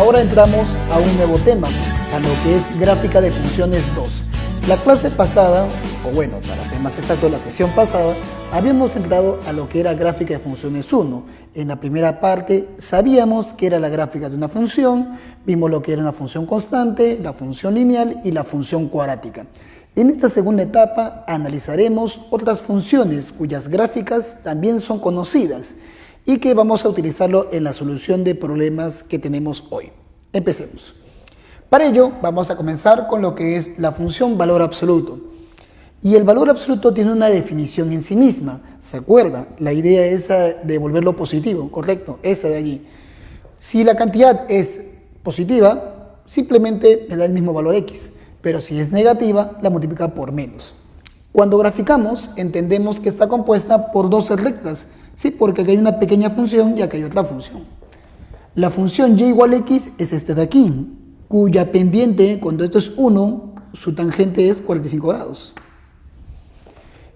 ahora entramos a un nuevo tema, a lo que es gráfica de funciones 2. La clase pasada, o bueno, para ser más exacto, la sesión pasada, habíamos entrado a lo que era gráfica de funciones 1. En la primera parte sabíamos que era la gráfica de una función, vimos lo que era una función constante, la función lineal y la función cuadrática. En esta segunda etapa analizaremos otras funciones cuyas gráficas también son conocidas y que vamos a utilizarlo en la solución de problemas que tenemos hoy. Empecemos. Para ello vamos a comenzar con lo que es la función valor absoluto. Y el valor absoluto tiene una definición en sí misma. ¿Se acuerda? La idea es de volverlo positivo, correcto, esa de allí. Si la cantidad es positiva, simplemente le da el mismo valor x, pero si es negativa, la multiplica por menos. Cuando graficamos, entendemos que está compuesta por dos rectas, ¿sí? Porque aquí hay una pequeña función y aquí hay otra función. La función y igual a x es esta de aquí, cuya pendiente, cuando esto es 1, su tangente es 45 grados.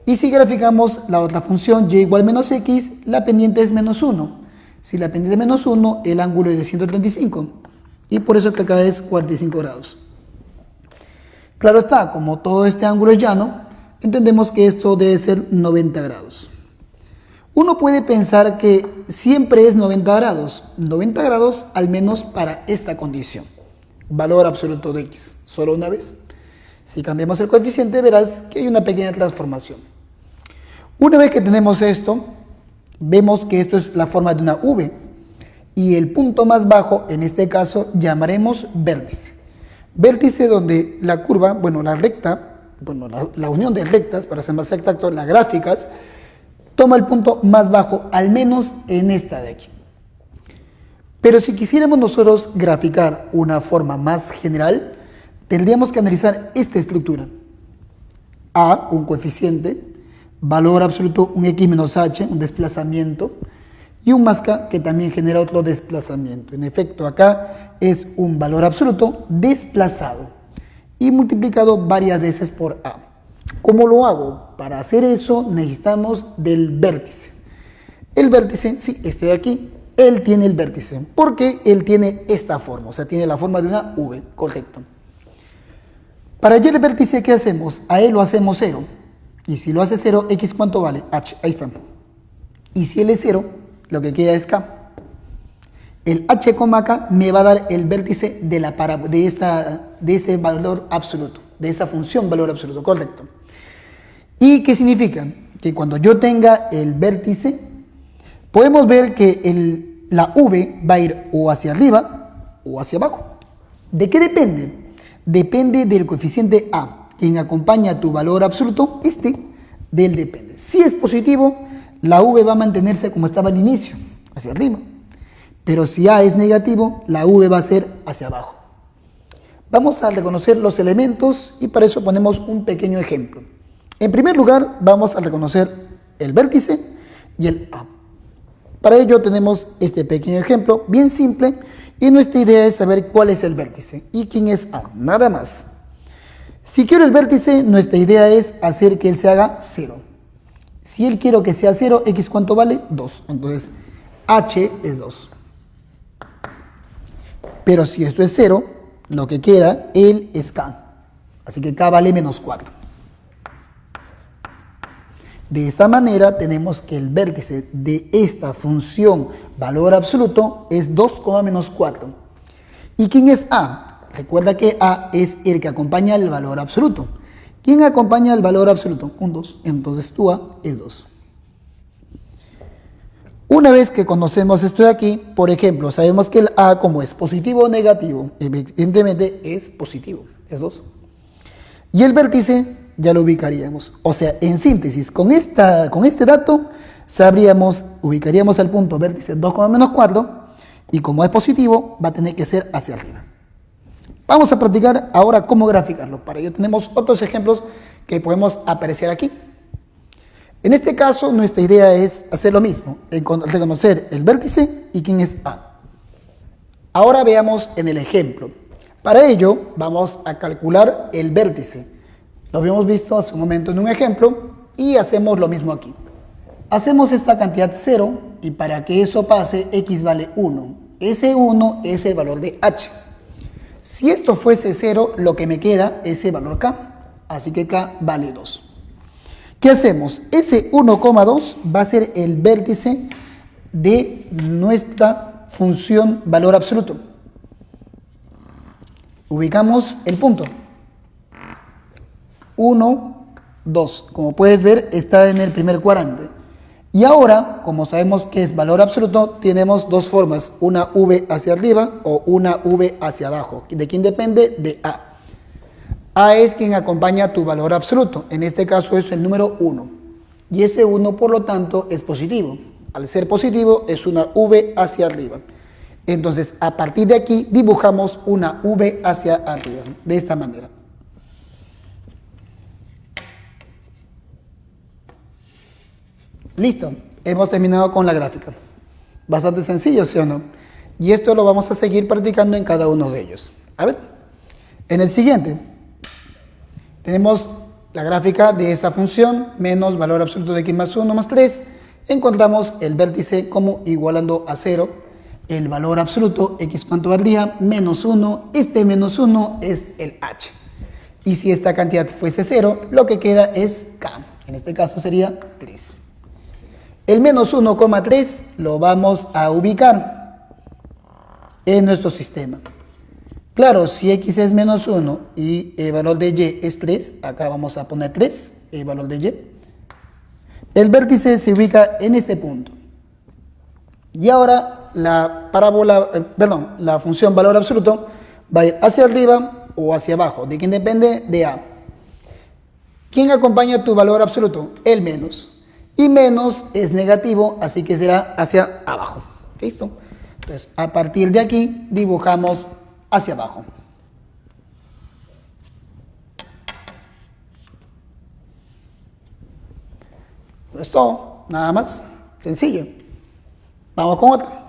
Y si graficamos la otra función y igual a menos x, la pendiente es menos 1. Si la pendiente es menos 1, el ángulo es de 135. Y por eso que acá es 45 grados. Claro está, como todo este ángulo es llano, entendemos que esto debe ser 90 grados. Uno puede pensar que siempre es 90 grados. 90 grados al menos para esta condición. Valor absoluto de x, solo una vez. Si cambiamos el coeficiente verás que hay una pequeña transformación. Una vez que tenemos esto, vemos que esto es la forma de una V. Y el punto más bajo, en este caso, llamaremos vértice. Vértice donde la curva, bueno, la recta, bueno, la unión de rectas, para ser más exacto, las gráficas, toma el punto más bajo, al menos en esta de aquí. Pero si quisiéramos nosotros graficar una forma más general, tendríamos que analizar esta estructura. A, un coeficiente, valor absoluto, un x menos h, un desplazamiento, y un más k, que también genera otro desplazamiento. En efecto, acá es un valor absoluto desplazado y multiplicado varias veces por a. ¿Cómo lo hago? Para hacer eso necesitamos del vértice. El vértice, sí, este de aquí, él tiene el vértice, porque él tiene esta forma, o sea, tiene la forma de una V, correcto. Para hallar el vértice, ¿qué hacemos? A él lo hacemos 0. Y si lo hace 0, x ¿cuánto vale? H, ahí está. Y si él es 0, lo que queda es k. El h, k me va a dar el vértice de este valor absoluto, de esa función valor absoluto, correcto. ¿Y qué significa? Que cuando yo tenga el vértice, podemos ver que la v va a ir o hacia arriba o hacia abajo. ¿De qué depende? Depende del coeficiente a, quien acompaña a tu valor absoluto, del depende. Si es positivo, la v va a mantenerse como estaba al inicio, hacia arriba. Pero si a es negativo, la v va a ser hacia abajo. Vamos a reconocer los elementos y para eso ponemos un pequeño ejemplo. En primer lugar, vamos a reconocer el vértice y el a. Para ello tenemos este pequeño ejemplo, bien simple, y nuestra idea es saber cuál es el vértice y quién es a, nada más. Si quiero el vértice, nuestra idea es hacer que él se haga 0. Si él quiero que sea 0, x ¿cuánto vale? 2. Entonces, h es 2. Pero si esto es 0, lo que queda, él es k. Así que k vale menos 4. De esta manera tenemos que el vértice de esta función valor absoluto es 2, menos 4. ¿Y quién es a? Recuerda que a es el que acompaña el valor absoluto. ¿Quién acompaña el valor absoluto? Un 2. Entonces tu a es 2. Una vez que conocemos esto de aquí, por ejemplo, sabemos que el a, como es positivo o negativo, evidentemente es positivo, es 2. Y el vértice ya lo ubicaríamos. O sea, en síntesis, con este dato, ubicaríamos el punto vértice 2, menos 4, y como es positivo, va a tener que ser hacia arriba. Vamos a practicar ahora cómo graficarlo. Para ello tenemos otros ejemplos que podemos apreciar aquí. En este caso, nuestra idea es hacer lo mismo, reconocer el vértice y quién es a. Ahora veamos en el ejemplo. Para ello, vamos a calcular el vértice. Lo habíamos visto hace un momento en un ejemplo y hacemos lo mismo aquí. Hacemos esta cantidad 0 y para que eso pase, x vale 1. ese 1 es el valor de h. Si esto fuese 0, lo que me queda es el valor k. Así que k vale 2. ¿Qué hacemos? Ese 1,2 va a ser el vértice de nuestra función valor absoluto. Ubicamos el punto. 1, 2. Como puedes ver, está en el primer cuadrante. Y ahora, como sabemos que es valor absoluto, tenemos dos formas. Una v hacia arriba o una v hacia abajo. ¿De quién depende? De a. A es quien acompaña tu valor absoluto. En este caso es el número 1. Y ese 1, por lo tanto, es positivo. Al ser positivo, es una v hacia arriba. Entonces, a partir de aquí, dibujamos una v hacia arriba. De esta manera. Listo. Hemos terminado con la gráfica. Bastante sencillo, ¿sí o no? Y esto lo vamos a seguir practicando en cada uno de ellos. A ver. En el siguiente. Tenemos la gráfica de esa función menos valor absoluto de x más 1 más 3. Encontramos el vértice como igualando a 0. El valor absoluto, x cuánto valdría, menos 1. Este menos 1 es el h. Y si esta cantidad fuese 0, lo que queda es k. En este caso sería 3. El menos 1,3 lo vamos a ubicar en nuestro sistema. Claro, si x es menos 1 y el valor de y es 3, acá vamos a poner 3, el valor de y. El vértice se ubica en este punto. Y ahora la la función valor absoluto va a ir hacia arriba o hacia abajo. ¿De quién depende? De a. ¿Quién acompaña tu valor absoluto? El menos. Y menos es negativo, así que será hacia abajo. ¿Listo? Entonces, a partir de aquí dibujamos hacia abajo. Es todo, nada más, sencillo. Vamos con otra.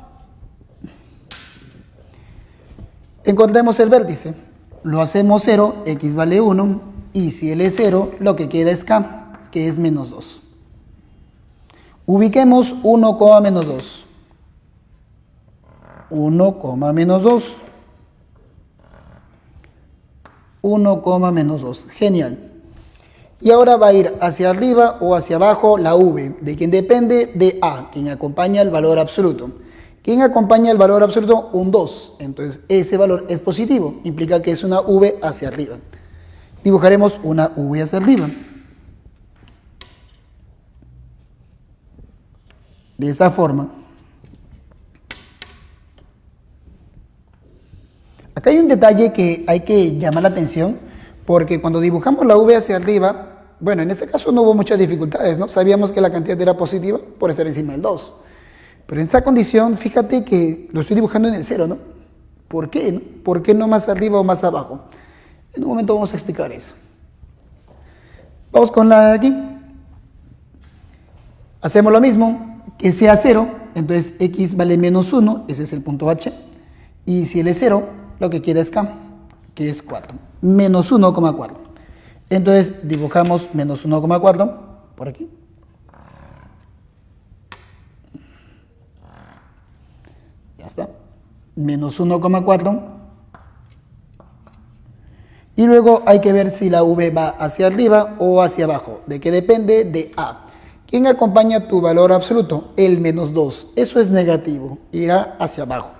Encontremos el vértice. Lo hacemos 0, x vale 1, y si él es 0, lo que queda es k, que es menos 2. Ubiquemos 1, menos 2. 1, menos 2. 1, menos 2. Genial. Y ahora va a ir hacia arriba o hacia abajo la v. ¿De quién depende? De a, quien acompaña el valor absoluto. ¿Quién acompaña el valor absoluto? Un 2. Entonces ese valor es positivo. Implica que es una v hacia arriba. Dibujaremos una v hacia arriba. De esta forma. Acá hay un detalle que hay que llamar la atención, porque cuando dibujamos la v hacia arriba, bueno, en este caso no hubo muchas dificultades, ¿no? Sabíamos que la cantidad era positiva por estar encima del 2. Pero en esta condición, fíjate que lo estoy dibujando en el 0, ¿no? ¿Por qué? ¿No? ¿Por qué no más arriba o más abajo? En un momento vamos a explicar eso. Vamos con la de aquí. Hacemos lo mismo, que sea 0, entonces x vale menos 1, ese es el punto h. Y si él es 0, lo que queda es k, que es 4. Menos 1,4. Entonces dibujamos menos 1,4 por aquí. Ya está. Menos 1,4. Y luego hay que ver si la v va hacia arriba o hacia abajo. ¿De qué depende? De a. ¿Quién acompaña tu valor absoluto? El menos 2. Eso es negativo. Irá hacia abajo.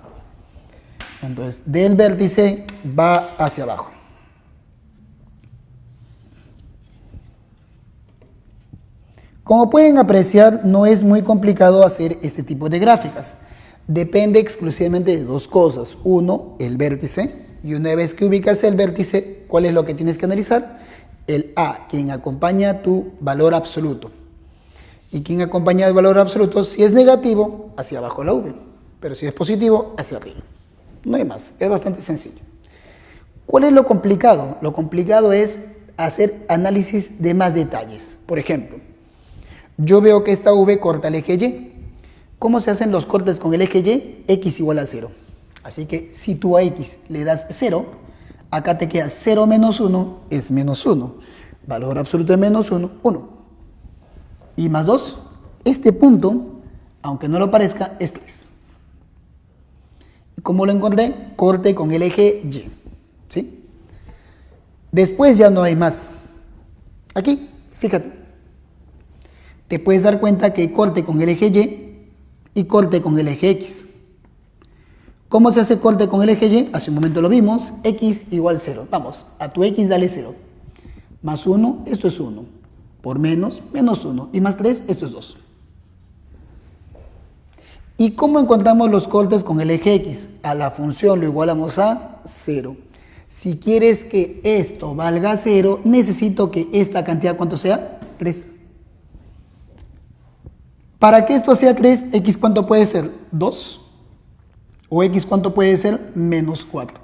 Entonces, del vértice va hacia abajo. Como pueden apreciar, no es muy complicado hacer este tipo de gráficas. Depende exclusivamente de dos cosas. Uno, el vértice. Y una vez que ubicas el vértice, ¿cuál es lo que tienes que analizar? El a, quien acompaña tu valor absoluto. Y quien acompaña el valor absoluto, si es negativo, hacia abajo la v. Pero si es positivo, hacia arriba. No hay más, es bastante sencillo. ¿Cuál es lo complicado? Lo complicado es hacer análisis de más detalles. Por ejemplo, yo veo que esta v corta el eje y. ¿Cómo se hacen los cortes con el eje y? X igual a 0. Así que si tú a x le das 0, acá te queda 0 menos 1 es menos 1. Valor absoluto de menos 1, 1. Y más 2, este punto, aunque no lo parezca, es 3. ¿Cómo lo encontré? Corte con el eje Y. ¿Sí? Después ya no hay más. Aquí, fíjate. Te puedes dar cuenta que corte con el eje Y corte con el eje X. ¿Cómo se hace corte con el eje Y? Hace un momento lo vimos. X igual 0. Vamos, a tu X dale 0. Más 1, esto es 1. Por menos, menos 1. Y más 3, esto es 2. ¿Y cómo encontramos los cortes con el eje X? A la función lo igualamos a 0. Si quieres que esto valga 0, necesito que esta cantidad, ¿cuánto sea? 3. Para que esto sea 3, X ¿cuánto puede ser? 2. O X ¿cuánto puede ser? Menos 4.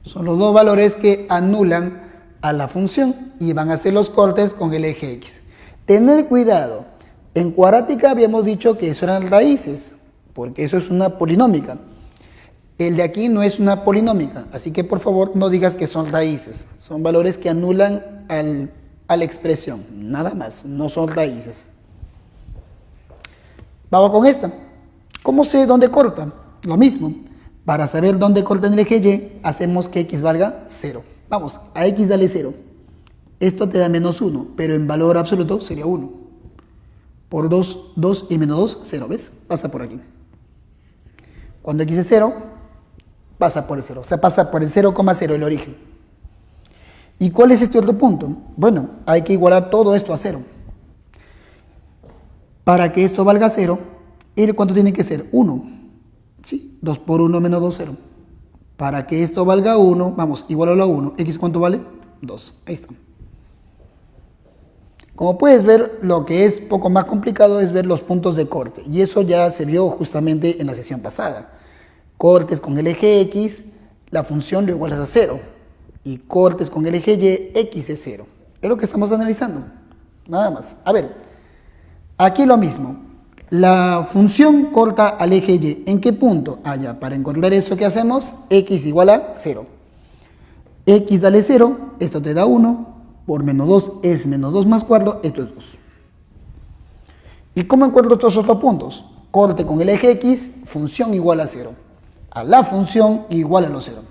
Son los dos valores que anulan a la función y van a ser los cortes con el eje X. Tener cuidado. En cuadrática habíamos dicho que eso eran raíces, porque eso es una polinómica. El de aquí no es una polinómica, así que por favor no digas que son raíces. Son valores que anulan a la expresión, nada más, no son raíces. Vamos con esta. ¿Cómo sé dónde corta? Lo mismo. Para saber dónde corta en el eje Y, hacemos que X valga 0. Vamos, a X dale 0. Esto te da menos 1, pero en valor absoluto sería 1. Por 2, 2 y menos 2, 0, ¿ves? Pasa por aquí. Cuando X es 0, pasa por el 0. O sea, pasa por el 0,0, el origen. ¿Y cuál es este otro punto? Bueno, hay que igualar todo esto a 0. Para que esto valga 0, ¿cuánto tiene que ser? 1. ¿Sí? 2 por 1 menos 2, 0. Para que esto valga 1, vamos, igualarlo a 1. ¿X cuánto vale? 2. Ahí está. Como puedes ver, lo que es poco más complicado es ver los puntos de corte. Y eso ya se vio justamente en la sesión pasada. Cortes con el eje X, la función lo igualas a 0. Y cortes con el eje Y, X es 0. Es lo que estamos analizando. Nada más. A ver, aquí lo mismo. La función corta al eje Y. ¿En qué punto? Ya, para encontrar eso, ¿qué hacemos? X igual a 0. X dale 0, esto te da 1. Por menos 2 es menos 2 más 4, esto es 2. ¿Y cómo encuentro estos otros puntos? Corte con el eje X, función igual a 0. A la función igual a los 0.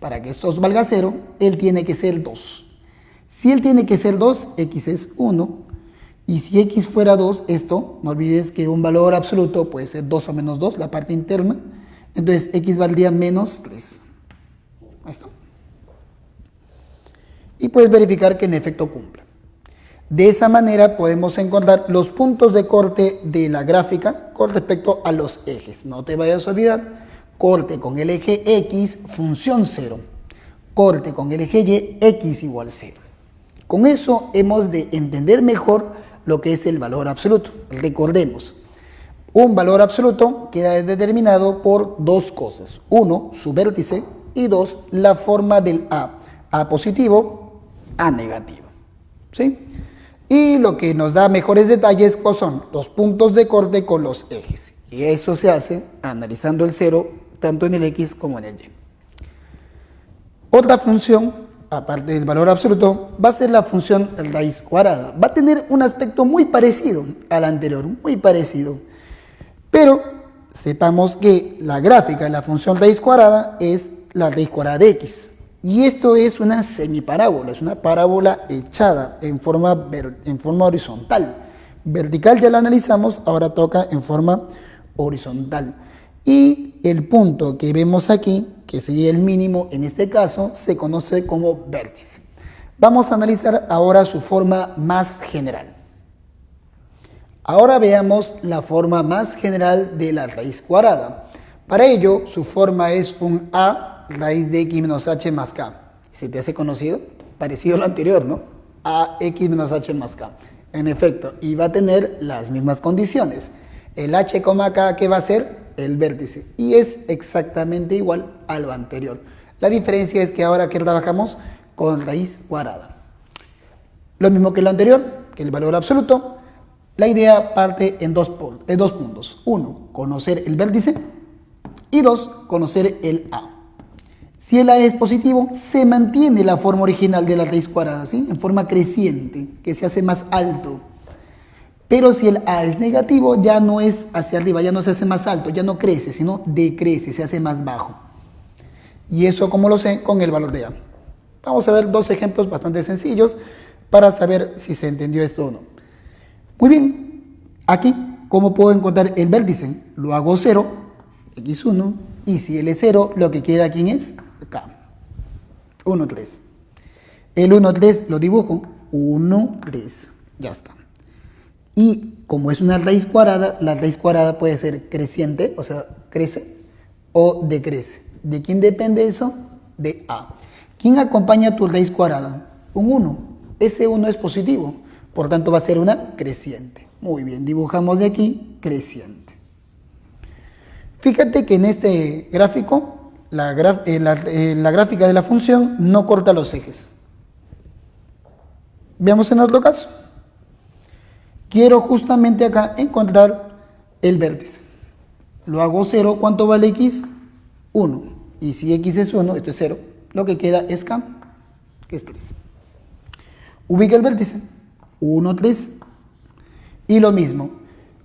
Para que esto valga 0, él tiene que ser 2. Si él tiene que ser 2, X es 1. Y si X fuera 2, esto, no olvides que un valor absoluto puede ser 2 o menos 2, la parte interna. Entonces X valdría menos 3. Ahí está. Y puedes verificar que en efecto cumple. De esa manera podemos encontrar los puntos de corte de la gráfica con respecto a los ejes. No te vayas a olvidar, corte con el eje X, función 0. Corte con el eje Y, X igual 0. Con eso hemos de entender mejor lo que es el valor absoluto. Recordemos, un valor absoluto queda determinado por dos cosas. 1, su vértice, y 2, la forma del A. A positivo, A negativo. ¿Sí? Y lo que nos da mejores detalles son los puntos de corte con los ejes. Y eso se hace analizando el 0 tanto en el X como en el Y. Otra función, aparte del valor absoluto, va a ser la función raíz cuadrada. Va a tener un aspecto muy parecido al anterior, muy parecido. Pero sepamos que la gráfica de la función raíz cuadrada es la raíz cuadrada de X. Y esto es una semiparábola, es una parábola echada en forma horizontal. Vertical ya la analizamos, ahora toca en forma horizontal. Y el punto que vemos aquí, que sería el mínimo en este caso, se conoce como vértice. Vamos a analizar ahora su forma más general. Ahora veamos la forma más general de la raíz cuadrada. Para ello, su forma es un a raíz de x menos h más k. ¿Se te hace conocido? Parecido a lo anterior, ¿no? A x menos h más k. En efecto, y va a tener las mismas condiciones. El h, k, ¿qué va a ser? El vértice. Y es exactamente igual a lo anterior. La diferencia es que ahora que trabajamos con raíz cuadrada. Lo mismo que lo anterior, que el valor absoluto. La idea parte en dos puntos. 1, conocer el vértice. Y 2, conocer el a. Si el a es positivo, se mantiene la forma original de la raíz cuadrada, ¿sí? En forma creciente, que se hace más alto. Pero si el A es negativo, ya no es hacia arriba, ya no se hace más alto, ya no crece, sino decrece, se hace más bajo. Y eso, ¿cómo lo sé? Con el valor de A. Vamos a ver dos ejemplos bastante sencillos para saber si se entendió esto o no. Muy bien, aquí, ¿cómo puedo encontrar el vértice? Lo hago 0, x1, y si él es 0, lo que queda aquí es K. 1, 3. El 1, 3 lo dibujo, 1, 3, ya está. Y como es una raíz cuadrada, la raíz cuadrada puede ser creciente, o sea, crece, o decrece. ¿De quién depende eso? De A. ¿Quién acompaña a tu raíz cuadrada? Un 1. Ese 1 es positivo, por tanto va a ser una creciente. Muy bien, dibujamos de aquí creciente. Fíjate que en este gráfico, la gráfica de la función no corta los ejes. Veamos en otro caso. Quiero justamente acá encontrar el vértice. Lo hago 0, ¿cuánto vale x? 1. Y si x es 1, esto es 0, lo que queda es K, que es 3. Ubica el vértice, 1, 3. Y lo mismo,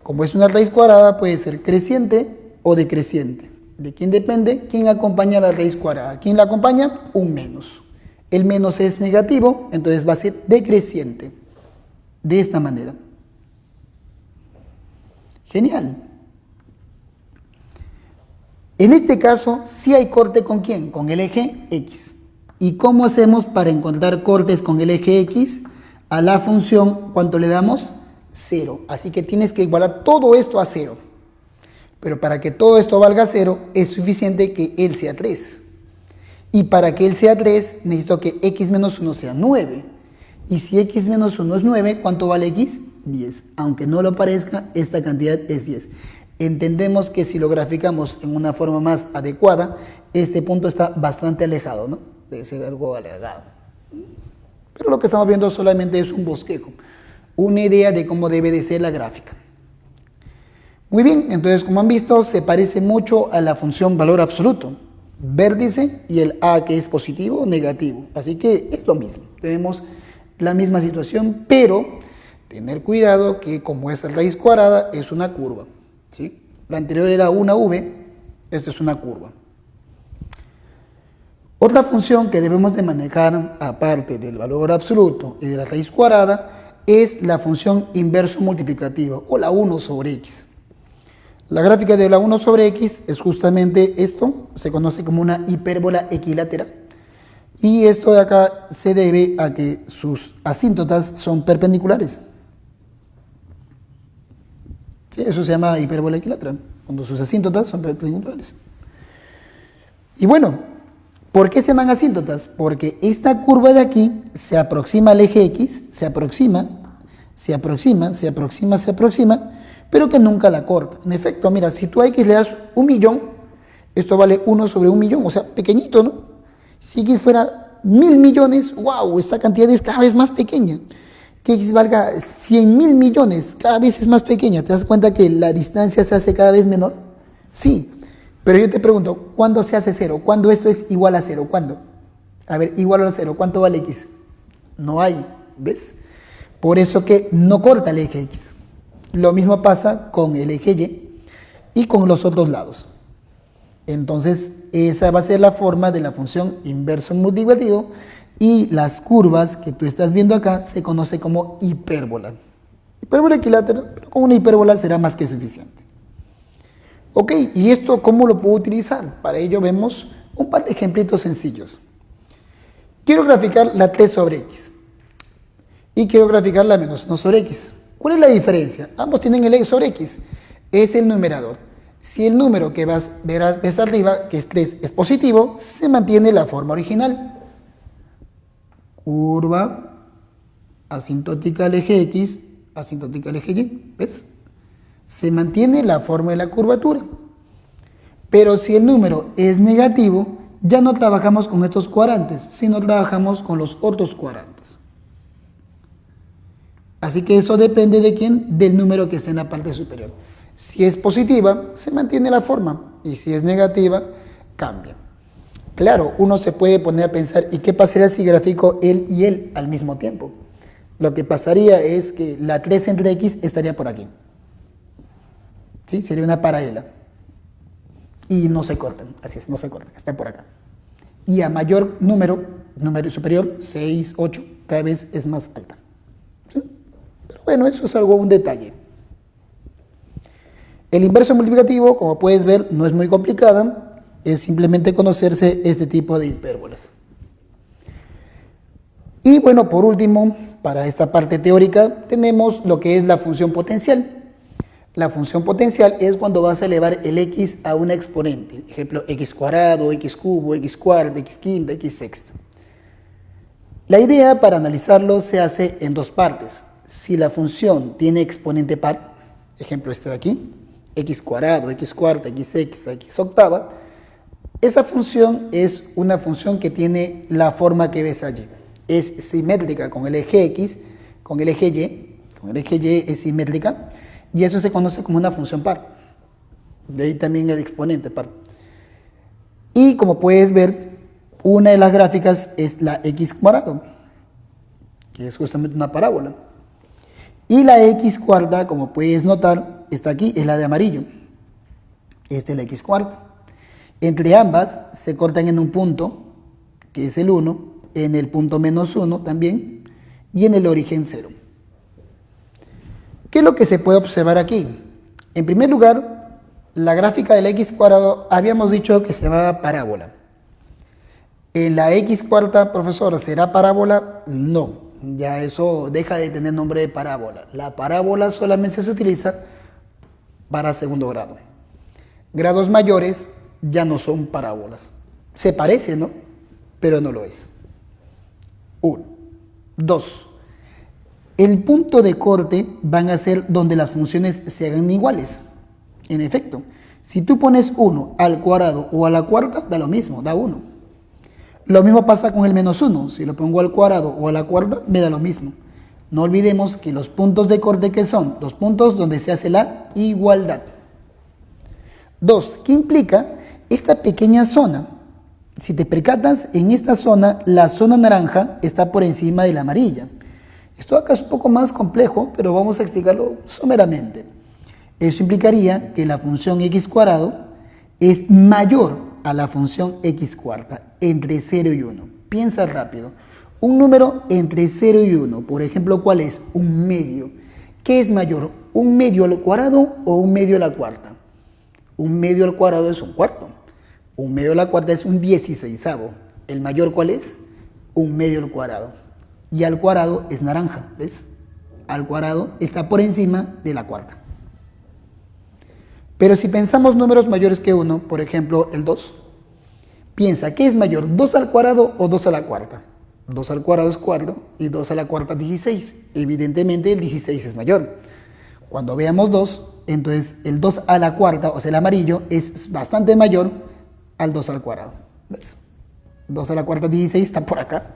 como es una raíz cuadrada, puede ser creciente o decreciente. ¿De quién depende? ¿Quién acompaña a la raíz cuadrada? ¿Quién la acompaña? Un menos. El menos es negativo, entonces va a ser decreciente. De esta manera. Genial. En este caso, sí hay corte ¿con quién? Con el eje X. ¿Y cómo hacemos para encontrar cortes con el eje X? A la función, ¿cuánto le damos? 0. Así que tienes que igualar todo esto a 0. Pero para que todo esto valga 0, es suficiente que él sea 3. Y para que él sea 3, necesito que x menos 1 sea 9. Y si x menos 1 es 9, ¿cuánto vale x? 10. Aunque no lo parezca, esta cantidad es 10. Entendemos que si lo graficamos en una forma más adecuada, este punto está bastante alejado, ¿no? Debe ser algo alejado. Pero lo que estamos viendo solamente es un bosquejo, una idea de cómo debe de ser la gráfica. Muy bien, entonces como han visto, se parece mucho a la función valor absoluto, vértice y el A que es positivo o negativo. Así que es lo mismo, tenemos la misma situación, pero tener cuidado que como esa raíz cuadrada es una curva, ¿sí? La anterior era una V, esta es una curva. Otra función que debemos de manejar, aparte del valor absoluto y de la raíz cuadrada, es la función inverso multiplicativa, o la 1 sobre x. La gráfica de la 1 sobre x es justamente esto, se conoce como una hipérbola equilátera, y esto de acá se debe a que sus asíntotas son perpendiculares. Sí, eso se llama hipérbola equilátera, cuando sus asíntotas son perpendiculares. Y bueno, ¿por qué se llaman asíntotas? Porque esta curva de aquí se aproxima al eje X, se aproxima, pero que nunca la corta. En efecto, mira, si tú a X le das 1.000.000, esto vale 1 sobre 1.000.000, o sea, pequeñito, ¿no? Si X fuera 1.000.000.000, wow, esta cantidad es cada vez más pequeña. Que X valga 100.000.000.000, cada vez es más pequeña. ¿Te das cuenta que la distancia se hace cada vez menor? Sí. Pero yo te pregunto, ¿cuándo se hace 0? ¿Cuándo esto es igual a 0? ¿Cuándo? A ver, igual a 0, ¿cuánto vale x? No hay, ¿ves? Por eso que no corta el eje x. Lo mismo pasa con el eje y y con los otros lados. Entonces, esa va a ser la forma de la función inverso multiplicativo y las curvas que tú estás viendo acá se conoce como hipérbola. Hipérbola equilátera, pero con una hipérbola será más que suficiente. Ok, ¿y esto cómo lo puedo utilizar? Para ello vemos un par de ejemplitos sencillos. Quiero graficar la t sobre x y quiero graficar la menos 1 sobre x. ¿Cuál es la diferencia? Ambos tienen el x sobre x, es el numerador. Si el número que ves arriba, que es 3, es positivo, se mantiene la forma original. Curva asintótica al eje x, asintótica al eje y, ¿ves? Se mantiene la forma de la curvatura. Pero si el número es negativo, ya no trabajamos con estos cuadrantes, sino trabajamos con los otros cuadrantes. Así que eso depende de quién, del número que esté en la parte superior. Si es positiva, se mantiene la forma, y si es negativa, cambia. Claro, uno se puede poner a pensar, ¿y qué pasaría si grafico él y él al mismo tiempo? lo que pasaría es que la 3 entre x estaría por aquí. ¿Sí? Sería una paralela. Y no se cortan, así es, no se cortan, está por acá. Y a mayor número superior, 6, 8, cada vez es más alta. ¿Sí? Pero bueno, eso es un detalle. El inverso multiplicativo, como puedes ver, no es muy complicada, es simplemente conocerse este tipo de hipérbolas. Y bueno, por último, para esta parte teórica, tenemos lo que es la función potencial. La función potencial es cuando vas a elevar el x a una exponente. Ejemplo, x cuadrado, x cubo, x cuarta, x quinta, x sexta. La idea para analizarlo se hace en dos partes. Si la función tiene exponente par, ejemplo este de aquí, x cuadrado, x cuarta, x sexta, x octava, esa función es una función que tiene la forma que ves allí. Es simétrica con el eje x, con el eje y es simétrica, y eso se conoce como una función par. De ahí también el exponente par. Y como puedes ver, una de las gráficas es la x cuadrado, que es justamente una parábola. Y la x cuarta, como puedes notar, está aquí, es la de amarillo. Esta es la x cuarta. Entre ambas se cortan en un punto, que es el 1, en el punto -1 también, y en el origen 0. ¿Qué es lo que se puede observar aquí? En primer lugar, la gráfica del x cuadrado habíamos dicho que se llamaba parábola. ¿En la x cuarta, profesor, será parábola? No, ya eso deja de tener nombre de parábola. La parábola solamente se utiliza para segundo grado. Grados mayores ya no son parábolas. Se parece, ¿no? Pero no lo es. 1. 2. El punto de corte van a ser donde las funciones se hagan iguales. En efecto, si tú pones 1 al cuadrado o a la cuarta, da lo mismo, da 1. Lo mismo pasa con el -1. Si lo pongo al cuadrado o a la cuarta, me da lo mismo. No olvidemos que los puntos de corte, ¿qué son? Los puntos donde se hace la igualdad. 2. ¿Qué implica esta pequeña zona? Si te percatas, en esta zona, la zona naranja está por encima de la amarilla. Esto acá es un poco más complejo, pero vamos a explicarlo someramente. Eso implicaría que la función x cuadrado es mayor a la función x cuarta, entre 0 y 1. Piensa rápido. Un número entre 0 y 1, por ejemplo, ¿cuál es? Un medio. ¿Qué es mayor? ¿Un medio al cuadrado o un medio a la cuarta? Un medio al cuadrado es un cuarto. Un medio a la cuarta es un 16avo. ¿El mayor cuál es? Un medio al cuadrado. Y al cuadrado es naranja, ¿ves? Al cuadrado está por encima de la cuarta. Pero si pensamos números mayores que 1, por ejemplo, el 2, piensa, ¿qué es mayor? ¿2 al cuadrado o 2 a la cuarta? 2 al cuadrado es 4 y 2 a la cuarta 16. Evidentemente el 16 es mayor. Cuando veamos 2, entonces el 2 a la cuarta, o sea el amarillo, es bastante mayor al 2 al cuadrado. ¿Ves? 2 a la cuarta 16 está por acá.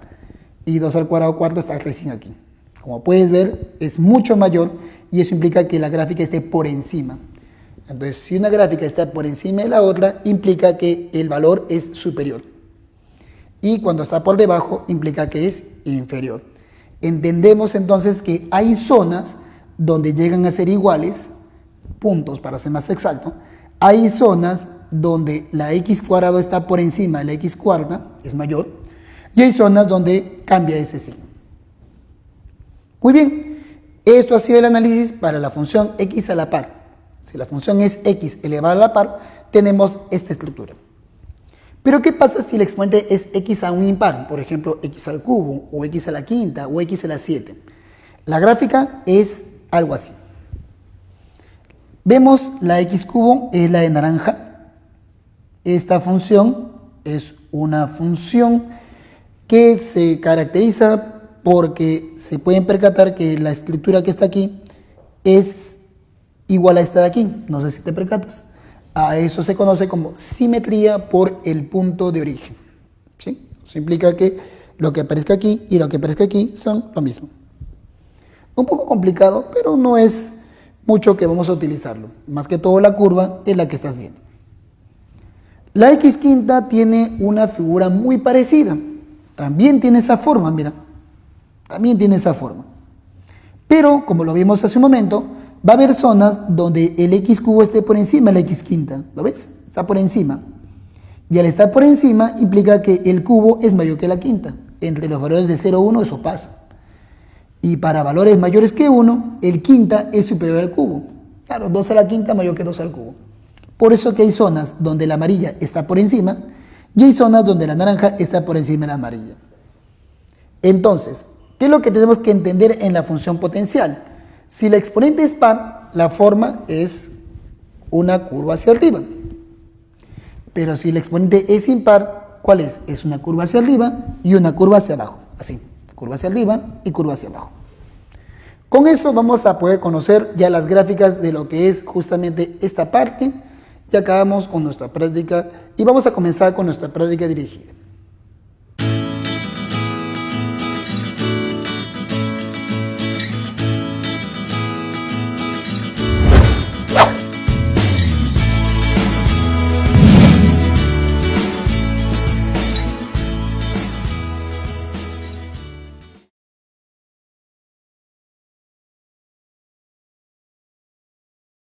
Y 2 al cuadrado cuarto está recién aquí. Como puedes ver, es mucho mayor y eso implica que la gráfica esté por encima. Entonces, si una gráfica está por encima de la otra, implica que el valor es superior. Y cuando está por debajo, implica que es inferior. Entendemos entonces que hay zonas donde llegan a ser iguales, puntos para ser más exacto. Hay zonas donde la x cuadrado está por encima de la x cuarta, es mayor. Y hay zonas donde cambia ese signo. Muy bien, esto ha sido el análisis para la función x a la par. Si la función es x elevada a la par, tenemos esta estructura. Pero ¿qué pasa si el exponente es x a un impar? Por ejemplo, x al cubo, o x a la quinta, o x a la 7. La gráfica es algo así. Vemos la x cubo, es la de naranja. Esta función es una función que se caracteriza porque se pueden percatar que la estructura que está aquí es igual a esta de aquí. No sé si te percatas. A eso se conoce como simetría por el punto de origen. ¿Sí? Eso implica que lo que aparezca aquí y lo que aparezca aquí son lo mismo. Un poco complicado, pero no es mucho que vamos a utilizarlo. Más que todo la curva es la que estás viendo. La x quinta tiene una figura muy parecida. También tiene esa forma, mira. También tiene esa forma. Pero, como lo vimos hace un momento, va a haber zonas donde el x cubo esté por encima de la x quinta. ¿Lo ves? Está por encima. Y al estar por encima implica que el cubo es mayor que la quinta. Entre los valores de 0 a 1 eso pasa. Y para valores mayores que 1, el quinta es superior al cubo. Claro, 2 a la quinta mayor que 2 al cubo. Por eso que hay zonas donde la amarilla está por encima y hay zonas donde la naranja está por encima de la amarilla. Entonces, ¿qué es lo que tenemos que entender en la función potencial? Si la exponente es par, la forma es una curva hacia arriba. Pero si la exponente es impar, ¿cuál es? Es una curva hacia arriba y una curva hacia abajo. Así, curva hacia arriba y curva hacia abajo. Con eso vamos a poder conocer ya las gráficas de lo que es justamente esta parte. Ya acabamos con nuestra práctica y vamos a comenzar con nuestra práctica dirigida.